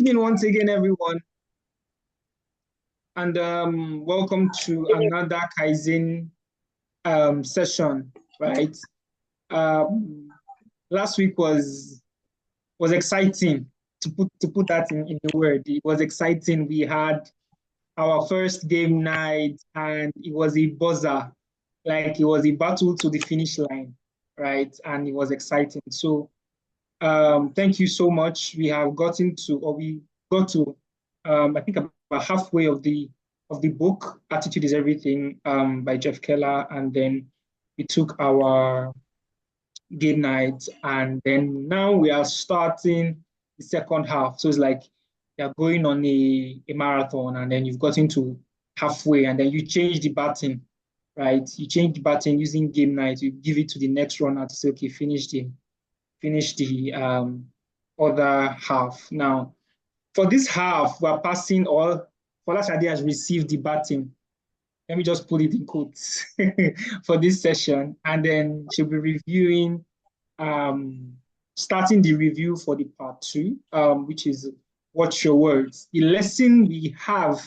evening once again, everyone, and welcome to another Kaizen session. Right, um, last week was exciting to put that in the word. It was exciting. We had our first game night, and it was a buzzer, like it was a battle to the finish line, right? And it was exciting. So thank you so much. We got to, I think about halfway of the book, Attitude is Everything, by Jeff Keller, and then we took our game night, and then now we are starting the second half. So it's like you're going on a marathon, and then you've gotten to halfway, and then you change the button, right? You change the button using game night. You give it to the next runner to say, okay, finish the other half. Now, for this half, we're passing all. Folashade has received the baton. Let me just put it in quotes for this session. And then she'll be reviewing, um, starting the review for the part two, which is Watch Your Words. The lesson we have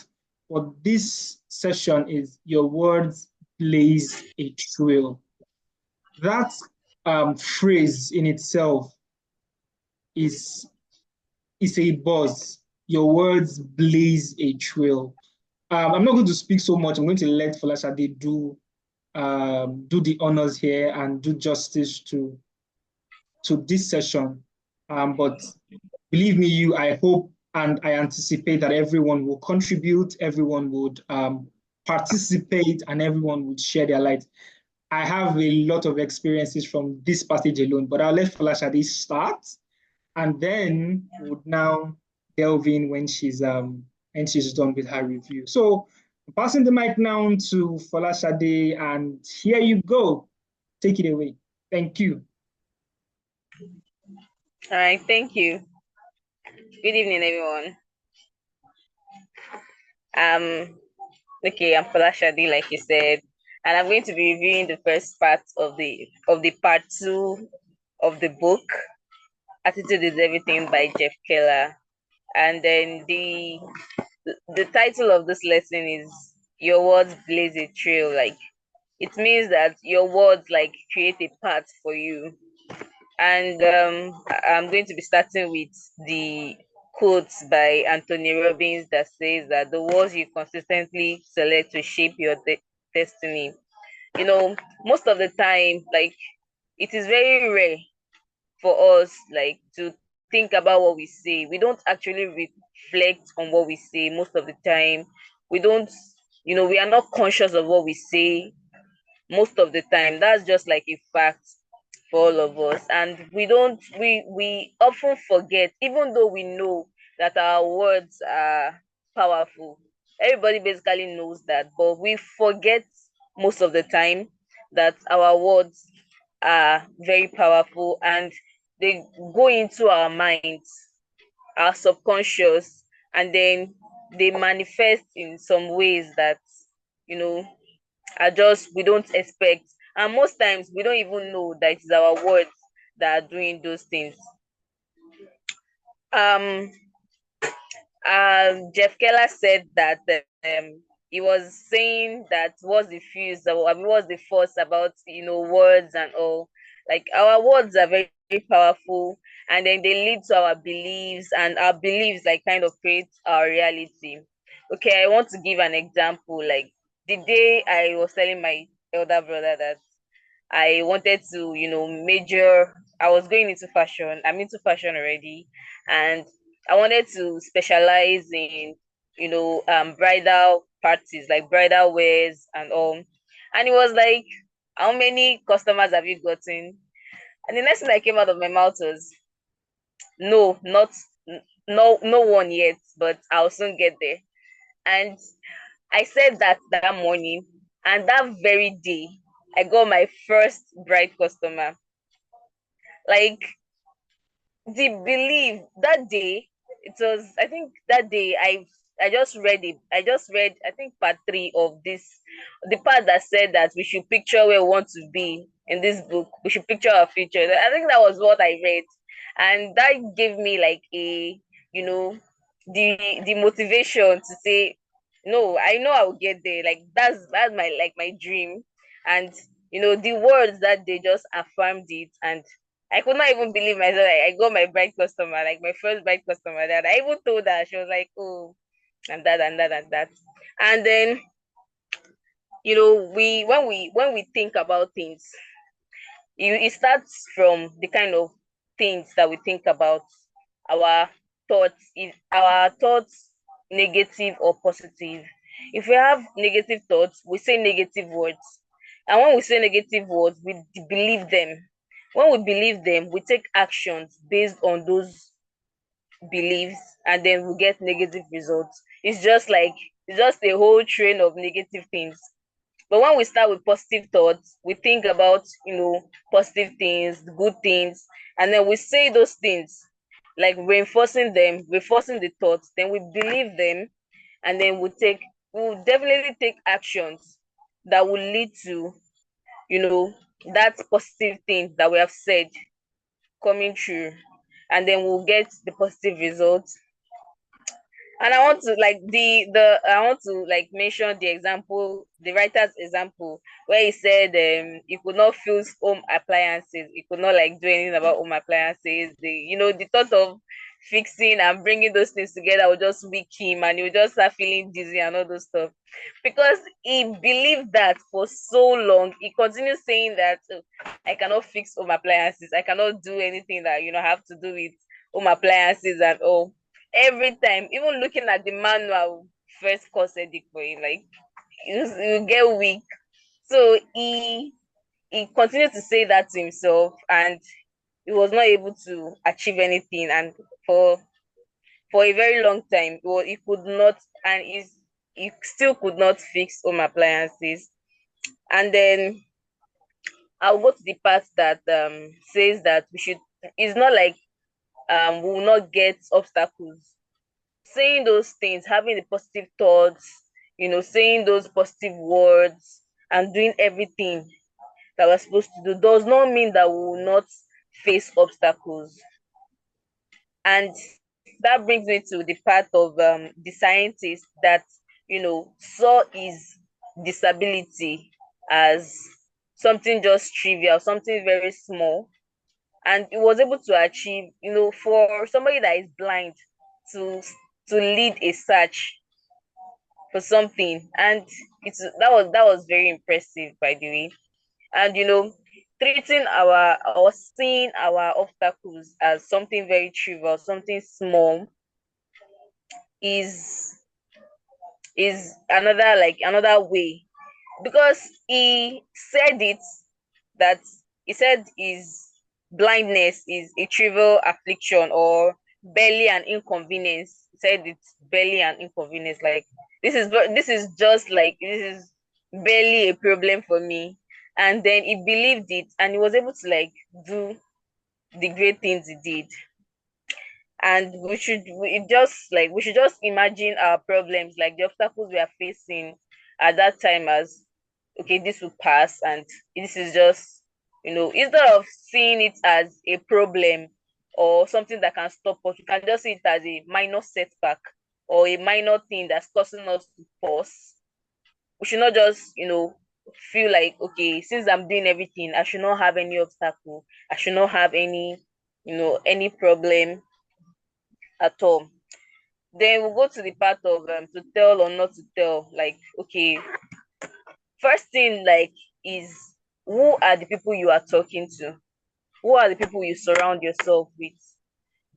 for this session is Your Words Blaze a Trail. That phrase in itself is a buzz. Your words blaze a trail. I'm not going to speak so much. I'm going to let Folashade do the honors here and do justice to this session. But believe me, I hope and I anticipate that everyone will contribute, everyone would participate, and everyone would share their light. I have a lot of experiences from this passage alone, but I'll let Folashade start, and then would now delve in when she's done with her review. So passing the mic now to Folashade, and here you go. Take it away. Thank you. All right, thank you. Good evening, everyone. Okay, I'm Folashade, like you said, and I'm going to be reviewing the first part of the part two of the book, Attitude is Everything by Jeff Keller. And then the title of this lesson is Your Words Blaze a Trail. Like, it means that your words like create a path for you. And I'm going to be starting with the quotes by Anthony Robbins that says that the words you consistently select to shape your destiny. You know, most of the time, like, it is very rare for us, like, to think about what we say. We don't actually reflect on what we say most of the time. We don't, we are not conscious of what we say most of the time. That's just like a fact for all of us, and we often forget, even though we know that our words are powerful. Everybody basically knows that, but we forget most of the time that our words are very powerful, and they go into our minds, our subconscious, and then they manifest in some ways that you know are just we don't expect. And most times we don't even know that it is our words that are doing those things. Um, Jeff Keller said that he was saying that what's the fuse, what's the force about words and all. Like, our words are very, very powerful, and then they lead to our beliefs, and our beliefs like kind of create our reality. Okay, I want to give an example. Like, the day I was telling my elder brother that I wanted to, major. I was going into fashion. I'm into fashion already, and I wanted to specialize in, bridal parties, like bridal wears and all. And it was like, how many customers have you gotten? And the next thing that came out of my mouth was, no, no one yet, but I'll soon get there. And I said that morning, and that very day, I got my first bride customer. Like, the belief that day, it was, I think that day I just read it. I just read, I think, part three of this, the part that said that we should picture where we want to be in this book. We should picture our future. I think that was what I read, and that gave me like a, you know, the motivation to say, no, I know I'll get there. Like that's my like my dream. And the words that they just affirmed it, and I could not even believe myself. Like, I got my bride customer, like my first bride customer, that I even told her. She was like, oh, and that and that and that. And then we when we think about things, it starts from the kind of things that we think about. Our thoughts, is our thoughts negative or positive? If we have negative thoughts, we say negative words, and when we say negative words, we believe them. When we believe them, we take actions based on those beliefs, and then we get negative results. It's just a whole train of negative things. But when we start with positive thoughts, we think about, positive things, good things, and then we say those things, like reinforcing them, reinforcing the thoughts, then we believe them, and then we'll definitely take actions that will lead to, you know, that positive thing that we have said coming true. And then we'll get the positive results. And I want to like the I want to like mention the example, the writer's example, where he said he could not fix home appliances. He could not like do anything about home appliances. The thought of fixing and bringing those things together would just weak him, and he would just start feeling dizzy and all those stuff. Because he believed that for so long, he continued saying that, "Oh, I cannot fix home appliances. I cannot do anything that have to do with home appliances and all." Every time, even looking at the manual first cause headache for him, like you get weak. So he continued to say that to himself, and he was not able to achieve anything. And for a very long time, he could not, and he still could not fix home appliances. And then I'll go to the part that says that we should. It's not like we will not get obstacles. Saying those things, having the positive thoughts, saying those positive words, and doing everything that we're supposed to do does not mean that we will not face obstacles. And that brings me to the part of the scientist that saw his disability as something just trivial, something very small, and he was able to achieve, for somebody that is blind to lead a search for something. And that was very impressive, by the way. And treating or seeing our obstacles as something very trivial, something small, is another way. Because he said his blindness is a trivial affliction, or barely an inconvenience. He said it's barely an inconvenience. Like, this is barely a problem for me. And then he believed it, and he was able to like do the great things he did. And we should just imagine our problems, like the obstacles we are facing at that time, as okay, this will pass, and this is just, instead of seeing it as a problem or something that can stop us, we can just see it as a minor setback or a minor thing that's causing us to pause. We should not just, feel like, okay, since I'm doing everything, I should not have any obstacle, I should not have any problem at all. Then we'll go to the part of to tell or not to tell. Like, okay, first thing, like, is, who are the people you are talking to? Who are the people you surround yourself with?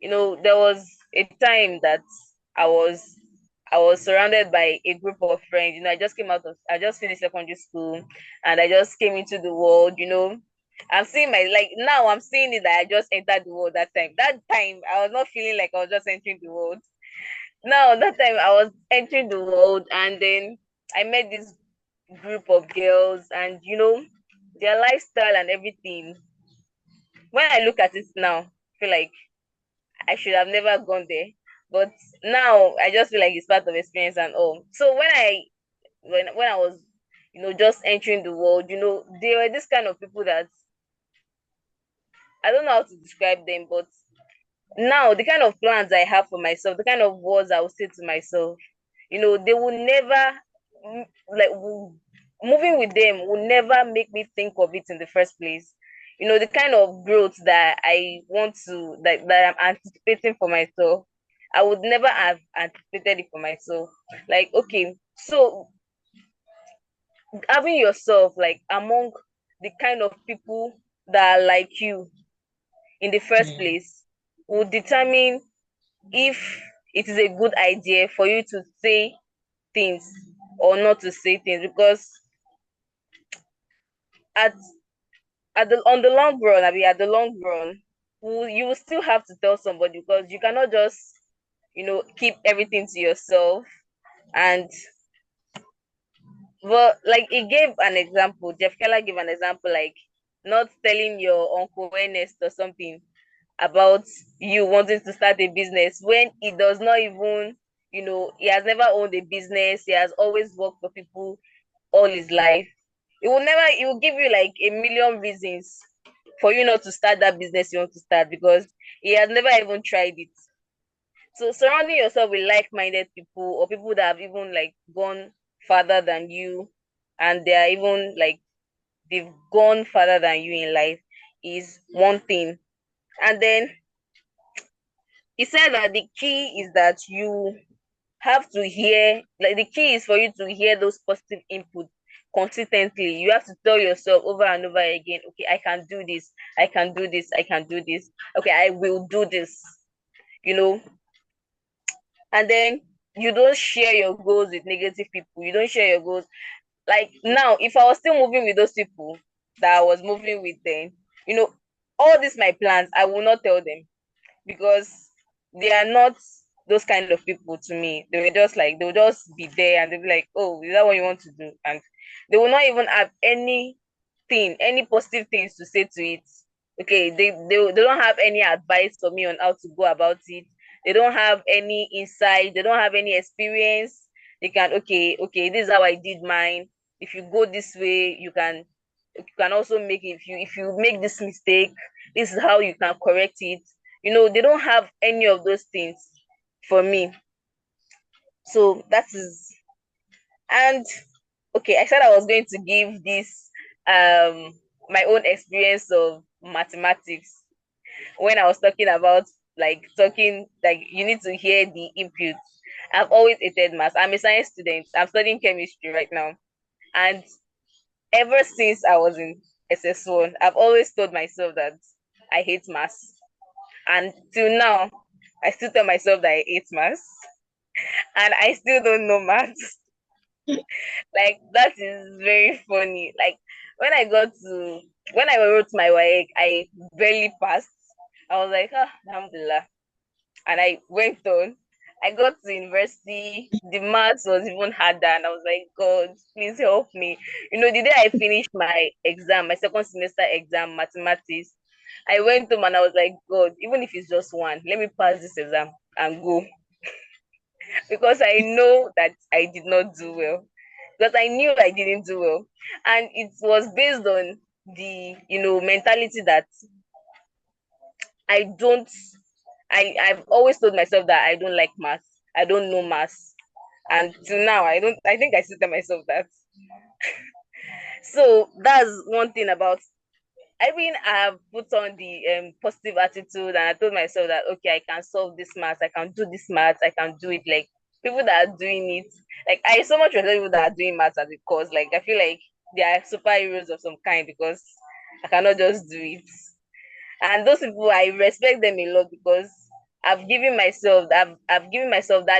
There was a time that I was I was surrounded by a group of friends. I just finished secondary school, and I just came into the world. I'm seeing now I'm seeing it that I just entered the world that time. That time I was not feeling like I was just entering the world. Now that time I was entering the world, and then I met this group of girls, and their lifestyle and everything. When I look at it now, I feel like I should have never gone there. But now I just feel like it's part of experience and all. So when I was, just entering the world, they were this kind of people that I don't know how to describe them, but now the kind of plans I have for myself, the kind of words I will say to myself, they will never like moving with them will never make me think of it in the first place. The kind of growth that I want to that I'm anticipating for myself, I would never have anticipated it for myself. Like, okay, so having yourself like among the kind of people that are like you in the first Yeah. place will determine if it is a good idea for you to say things or not to say things, because at at the on the long run, I mean at the long run, you will still have to tell somebody, because you cannot just keep everything to yourself. And but like he gave an example, Jeff Keller gave an example, like not telling your uncle Ernest or something about you wanting to start a business when he does not even, he has never owned a business. He has always worked for people all his life. He will give you like a million reasons for you not to start that business you want to start, because he has never even tried it. So surrounding yourself with like-minded people, or people that have even like gone farther than you, and they are even like they've gone farther than you in life, is one thing. And then he said that the key is that you have to hear, like the key is for you to hear those positive input consistently. You have to tell yourself over and over again, okay, I can do this, I can do this, I can do this, okay, I will do this, you know. And then you don't share your goals with negative people. You don't share your goals. Like now, if I was still moving with those people that I was moving with then, you know, all these my plans, I will not tell them, because they are not those kind of people to me. They will just be there and they'll be like, oh, is that what you want to do? And they will not even have any positive things to say to it. Okay, they don't have any advice for me on how to go about it. They don't have any insight, they don't have any experience. They can, okay, this is how I did mine. If you go this way, you can also make it. If you make this mistake, this is how you can correct it. They don't have any of those things for me. So that is. And okay, I said I was going to give this my own experience of mathematics when I was talking about like you need to hear the input. I've always hated math. I'm a science student. I'm studying chemistry right now. And ever since I was in SS1, I've always told myself that I hate math. And till now, I still tell myself that I hate math, and I still don't know math. Like that is very funny. Like when I got to when I wrote my WAEC, I barely passed. I was like, alhamdulillah. And I went on. I got to university, the maths was even harder, and I was like, God, please help me. The day I finished my exam, my second semester exam, mathematics, I went home and I was like, God, even if it's just one, let me pass this exam and go. Because I know that I did not do well. Because I knew I didn't do well. And it was based on the, mentality that I don't, I've always told myself that I don't like math. I don't know math. And till now, I think I still tell myself that. So that's one thing about I mean, I have put on the positive attitude, and I told myself that okay, I can solve this math, I can do this math, I can do it. Like people that are doing it, like I so much respect people that are doing math as a course. Like I feel like they are superheroes of some kind, because I cannot just do it. And those people, I respect them a lot, because I've given myself that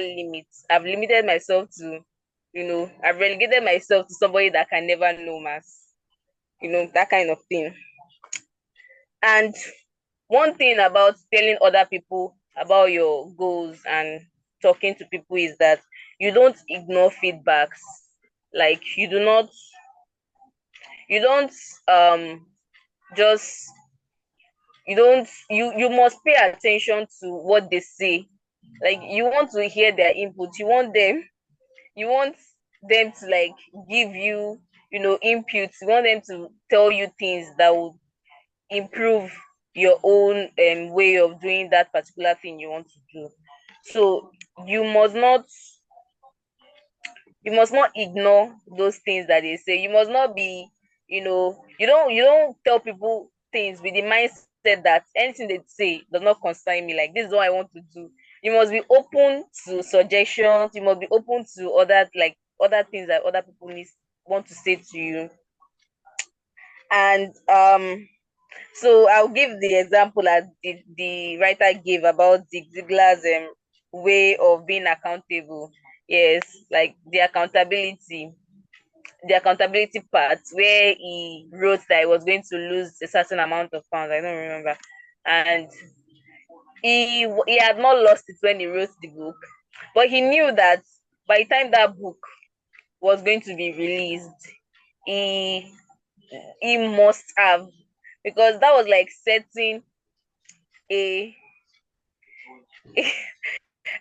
limit. I've limited myself to, I've relegated myself to somebody that can never know math. That kind of thing. And one thing about telling other people about your goals and talking to people is that you don't ignore feedbacks. Like you don't just you don't you must pay attention to what they say. Like you want to hear their input. You want them to like give you inputs. You want them to tell you things that will improve. your own way of doing that particular thing you want to do. So you must not you must not ignore those things that they say. You must not be, you don't tell people things with the mindset that anything they say does not concern me. Like, this is what I want to do. You must be open to suggestions. You must be open to other things that other people want to say to you. And so I'll give the example that the writer gave about Zig Ziglar's way of being accountable. Yes, like the accountability part where he wrote that he was going to lose a certain amount of pounds. I don't remember. And he had not lost it when he wrote the book, but he knew that by the time that book was going to be released, he he must have, because that was like setting a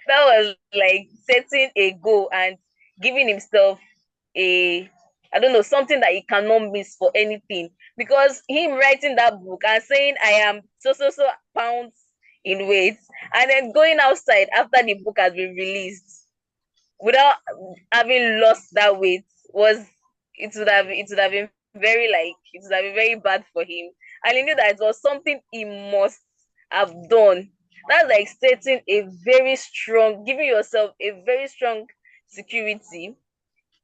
that was like setting a goal and giving himself a, I don't know, something that he cannot miss for anything. Because him writing that book and saying I am so pounds in weight, and then going outside after the book has been released without having lost that weight was, it would have been very, like, it would have been very bad for him. And he knew that it was something he must have done. That's like setting a very strong, giving yourself a very strong security.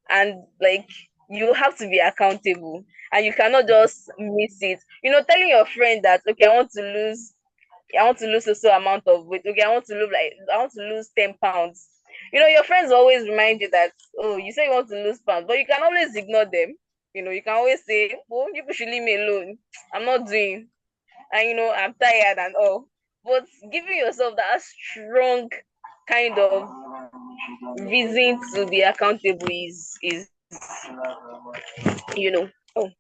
And like, you have to be accountable, and you cannot just miss it. Telling your friend that, okay, I want to lose a so amount of weight. Okay, I want to lose 10 pounds. Your friends always remind you that, oh, you say you want to lose pounds, but you can always ignore them. You can always say, oh, you people should leave me alone. I'm not doing, and I'm tired and all. But giving yourself that strong kind of reason to be accountable is oh,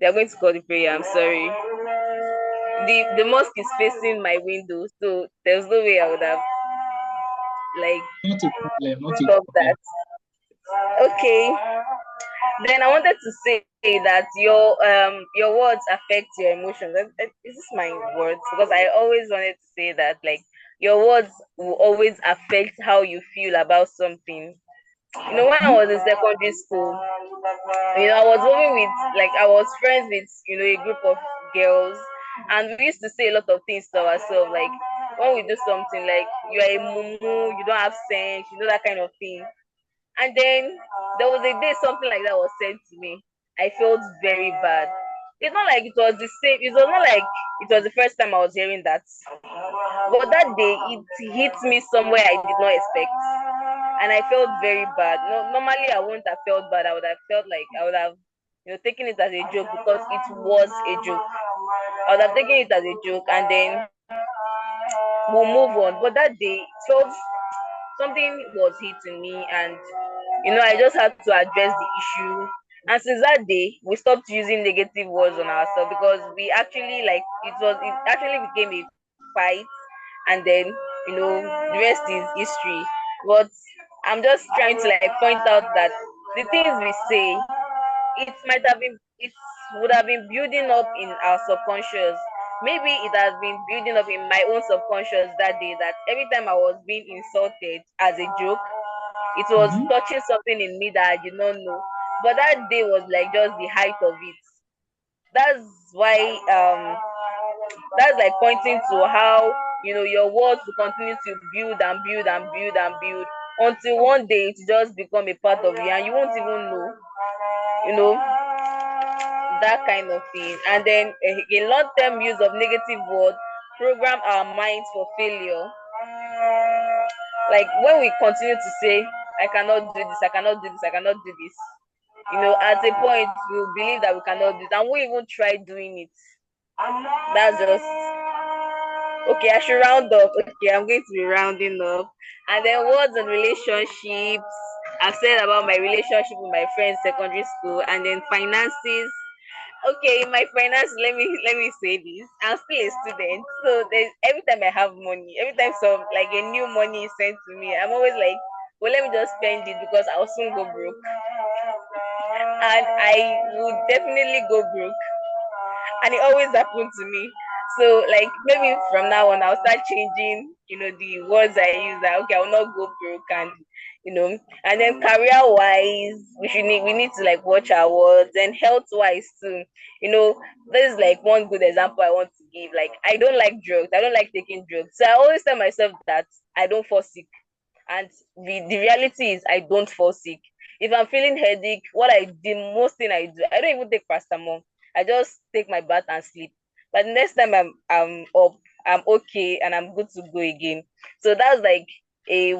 they're going to call the prayer. I'm sorry. The mosque is facing my window, so there's no way I would have like Not a problem. Not a stopped problem. that. Okay. Then I wanted to say that your words affect your emotions. Is this my words? Because I always wanted to say that, like, your words will always affect how you feel about something. When I Mhm. was in secondary school, I was moving with, like, I was friends with, a group of girls, and we used to say a lot of things to ourselves, like, when we do something, like, you are a mumu, you don't have sense, that kind of thing. And then there was a day something like that was said to me. I felt very bad. It's not like it was the same, it was not like it was the first time I was hearing that. But that day it hit me somewhere I did not expect. And I felt very bad. No, normally I wouldn't have felt bad. I would have felt like I would have, taken it as a joke, because it was a joke. I would have taken it as a joke, and then we'll move on. But that day it felt something was hitting me, and I just had to address the issue. And since that day, we stopped using negative words on ourselves, because we actually, like, it actually became a fight, and then the rest is history. But I'm just trying to, like, point out that the things we say, it would have been building up in our subconscious. Maybe it has been building up in my own subconscious that day, that every time I was being insulted as a joke, it was Mhm. touching something in me that I did not know. But that day was like just the height of it. That's why that's like pointing to how your words will continue to build and build and build and build until one day it just become a part of you, and you won't even know, you know, that kind of thing. And then a long-term use of negative words program our minds for failure. Like, when we continue to say, I cannot do this, I cannot do this, I cannot do this, at a point we'll believe that we cannot do it, and we even try doing it. That's just okay. I should round up. Okay, I'm going to be rounding up. And then words and relationships. I've said about my relationship with my friends secondary school, and then finances. Okay, my finance, let me say this. I'm still a student, so there's every time I have money, every time some, like, a new money is sent to me, I'm always like, well, let me just spend it, because I'll soon go broke. And I would definitely go broke. And it always happened to me. So like maybe from now on I'll start changing, the words I use, that okay, I'll not go broke, and then career wise, we need to like watch our words, and health wise too. This is like one good example I want to give. Like I don't like drugs, I don't like taking drugs. So I always tell myself that I don't fall sick. And the reality is I don't fall sick. If I'm feeling headache, the most thing I do, I don't even take paracetamol. I just take my bath and sleep. But the next time I'm up, I'm okay and I'm good to go again. So that's like a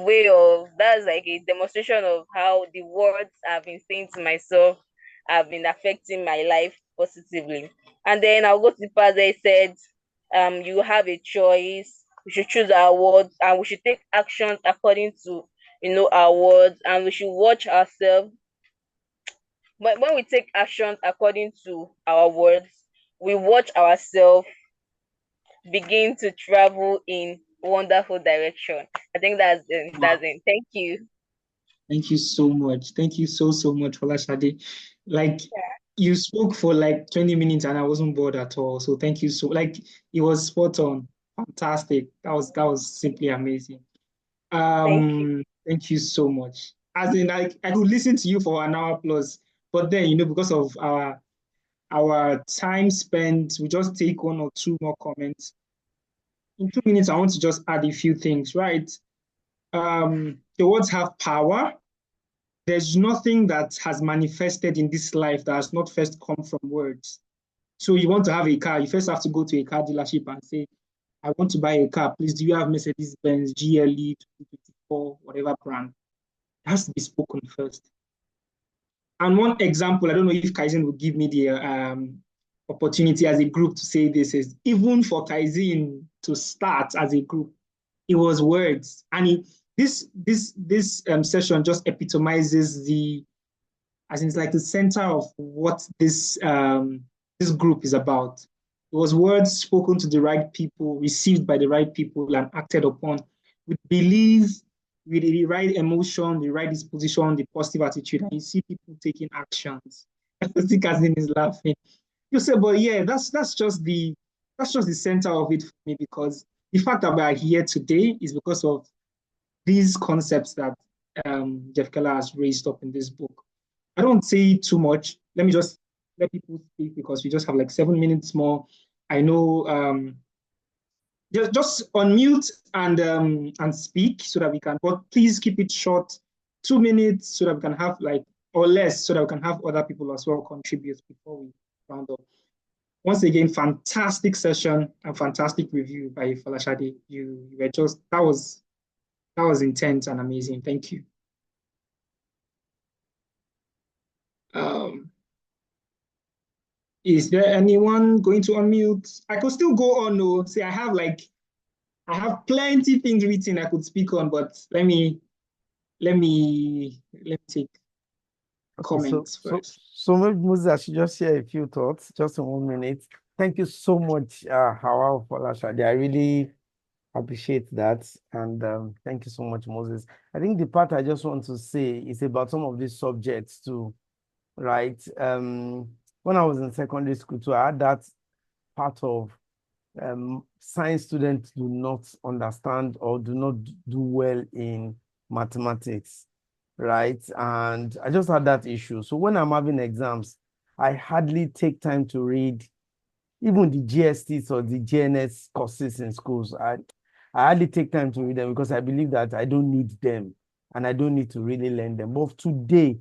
demonstration of how the words I've been saying to myself have been affecting my life positively. And then I'll go to the part that said, you have a choice. We should choose our words, and we should take actions according to our words, and we should watch ourselves. When we take actions according to our words, we watch ourselves begin to travel in wonderful direction. I think that's Wow. it. Thank you. Thank you so much. Thank you so much, Falashade. Like you spoke for like 20 minutes and I wasn't bored at all. So thank you so like it was spot on. Fantastic. That was simply amazing. Thank you. Thank you so much. As in I could listen to you for an hour plus, but then because of our time spent, we just take one or two more comments. In 2 minutes, I want to just add a few things, right? The words have power. There's nothing that has manifested in this life that has not first come from words. So you want to have a car, you first have to go to a car dealership and say, I want to buy a car. Please, do you have Mercedes-Benz, GLE, 2024, whatever brand? It has to be spoken first. And one example, I don't know if Kaizen will give me the opportunity as a group to say this, is even for Kaizen to start as a group, it was words. And this session just epitomizes as in it's like the center of what this group is about. It was words spoken to the right people, received by the right people, and acted upon with belief, with the right emotion, the right disposition, the positive attitude, and you see people taking actions. Cousin is laughing. You say, but yeah, that's just the center of it for me, because the fact that we are here today is because of these concepts that Jeff Keller has raised up in this book. I don't say too much. Let me just let people speak because we just have like 7 minutes more. I know just unmute and speak so that we can, but please keep it short, 2 minutes so that we can have like or less so that we can have other people as well contribute before we round up. Once again, fantastic session and fantastic review by Falashade. You were just that was intense and amazing. Thank you. Um, is there anyone going to unmute? I could still go on. No, say I have plenty things written I could speak on, but let me take Okay, so comments so first. so maybe Moses, I should just share a few thoughts just in 1 minute. Thank you so much, Hawa Folashade. I really appreciate that. And thank you so much, Moses. I think the part I just want to say is about some of these subjects too, right? When I was in secondary school too, I had that part of science students do not understand or do not do well in mathematics, right? And I just had that issue. So when I'm having exams, I hardly take time to read even the GSTs or the GNS courses in schools. I hardly take time to read them because I believe that I don't need them and I don't need to really learn them. But today,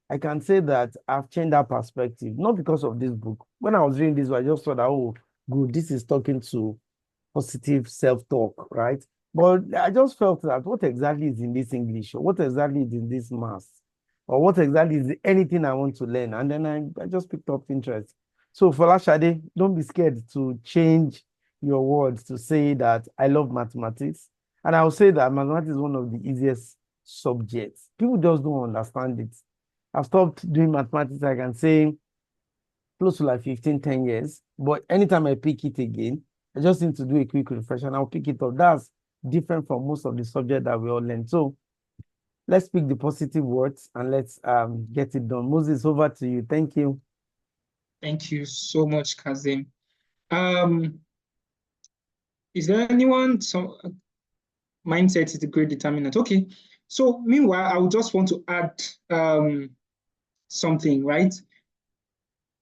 I can say that I've changed that perspective, not because of this book. When I was reading this, I just thought that, oh, good, this is talking to positive self-talk, right? But I just felt that what exactly is in this English, or what exactly is in this math, or what exactly is anything I want to learn? And then I just picked up interest. So Folashade, don't be scared to change your words to say that I love mathematics. And I'll say that mathematics is one of the easiest subjects. People just don't understand it. I've stopped doing mathematics, I can say, close to like 10 years. But anytime I pick it again, I just need to do a quick refresh and I'll pick it up. That's different from most of the subject that we all learn. So let's pick the positive words and let's get it done. Moses, over to you. Thank you. Thank you so much, Kazim. Um, Is there anyone? So mindset is the great determinant. Okay. So meanwhile, I would just want to add something, right?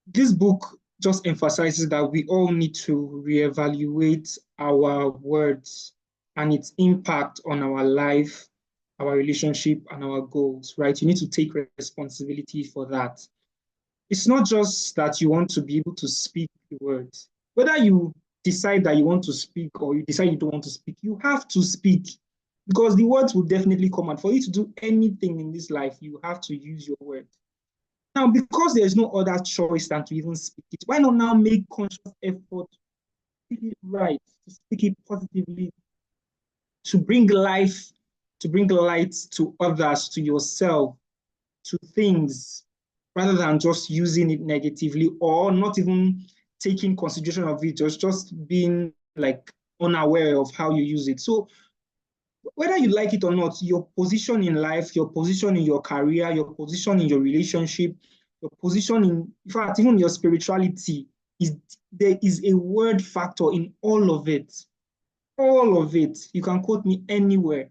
This book just emphasizes that we all need to reevaluate our words and its impact on our life, our relationship, and our goals, right? You need to take responsibility for that. It's not just that you want to be able to speak the words. Whether you decide that you want to speak or you decide you don't want to speak, you have to speak because the words will definitely come out. For you to do anything in this life, you have to use your words. Now, because there's no other choice than to even speak it, why not now make conscious effort to speak it right, to speak it positively, to bring life, to bring light to others, to yourself, to things, rather than just using it negatively or not even taking consideration of it, just being like unaware of how you use it. So whether you like it or not, your position in life, your position in your career, your position in your relationship, your position in fact, even your spirituality, is there is a word factor in all of it. All of it. You can quote me anywhere.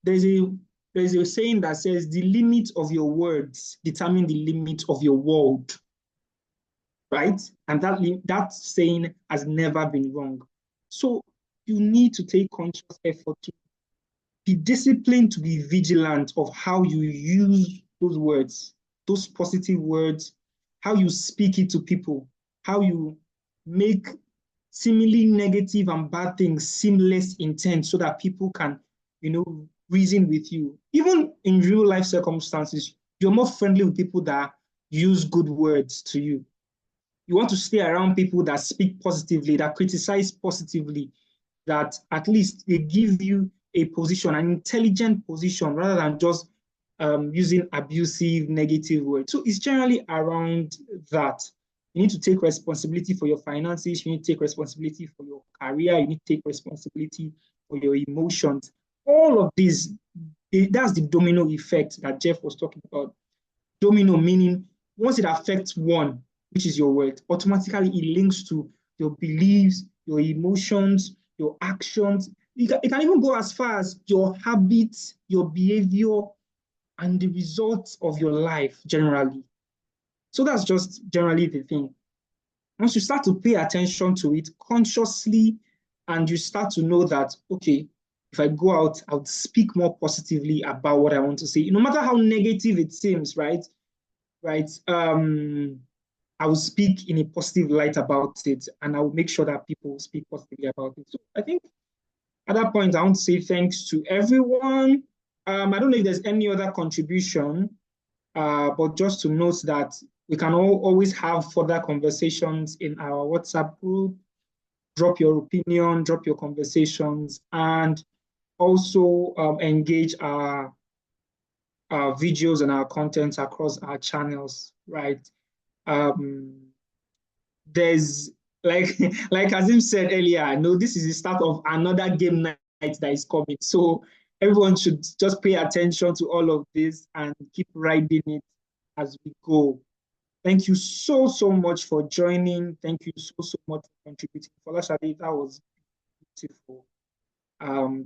There's a there's a saying that says the limit of your words determine the limit of your world, right? And that saying has never been wrong. So you need to take conscious effort to be disciplined, to be vigilant of how you use those words, those positive words, how you speak it to people, how you make seemingly negative and bad things seem less intense so that people can, reason with you. Even in real life circumstances, you're more friendly with people that use good words to you. You want to stay around people that speak positively, that criticize positively, that at least they give you a position, an intelligent position, rather than just using abusive, negative words. So it's generally around that. You need to take responsibility for your finances. You need to take responsibility for your career. You need to take responsibility for your emotions. All of these, that's the domino effect that Jeff was talking about. Domino meaning once it affects one, which is your word, automatically it links to your beliefs, your emotions, your actions. It can even go as far as your habits, your behavior, and the results of your life generally. So that's just generally the thing. Once you start to pay attention to it consciously and you start to know that, okay, if I go out, I would speak more positively about what I want to say, no matter how negative it seems, right? Right. I will speak in a positive light about it, and I will make sure that people speak positively about it. So I think at that point, I want to say thanks to everyone. I don't know if there's any other contribution, but just to note that we can always have further conversations in our WhatsApp group. Drop your opinion, drop your conversations, and also engage our videos and our contents across our channels, right? Um, there's like like Azim said earlier, I know this is the start of another game night that is coming. So everyone should just pay attention to all of this and keep riding it as we go. Thank you so, so much for joining. Thank you so, so much for contributing. Folashade, that was beautiful.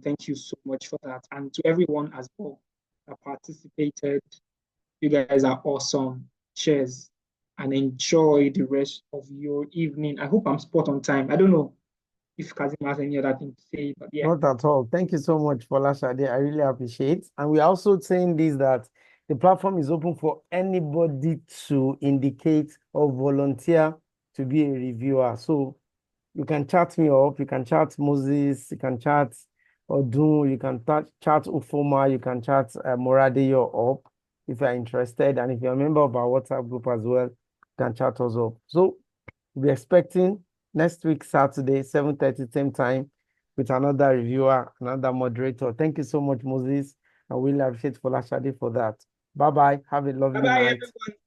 Thank you so much for that. And to everyone as well that participated, you guys are awesome. Cheers and enjoy the rest of your evening. I hope I'm spot on time. I don't know if Kazim has any other thing to say, but yeah. Not at all. Thank you so much, Folashade. I really appreciate. And we're also saying this that the platform is open for anybody to indicate or volunteer to be a reviewer. So you can chat me up, you can chat Moses, you can chat Odun, you can chat Ufoma, you can chat Moradeyo up if you're interested. And if you're a member of our WhatsApp group as well, you can chat us up. So we're expecting next week, Saturday, 7:30, same time, with another reviewer, another moderator. Thank you so much, Moses. I really appreciate Folashade for that. Bye-bye. Have a lovely Bye-bye, night. everyone.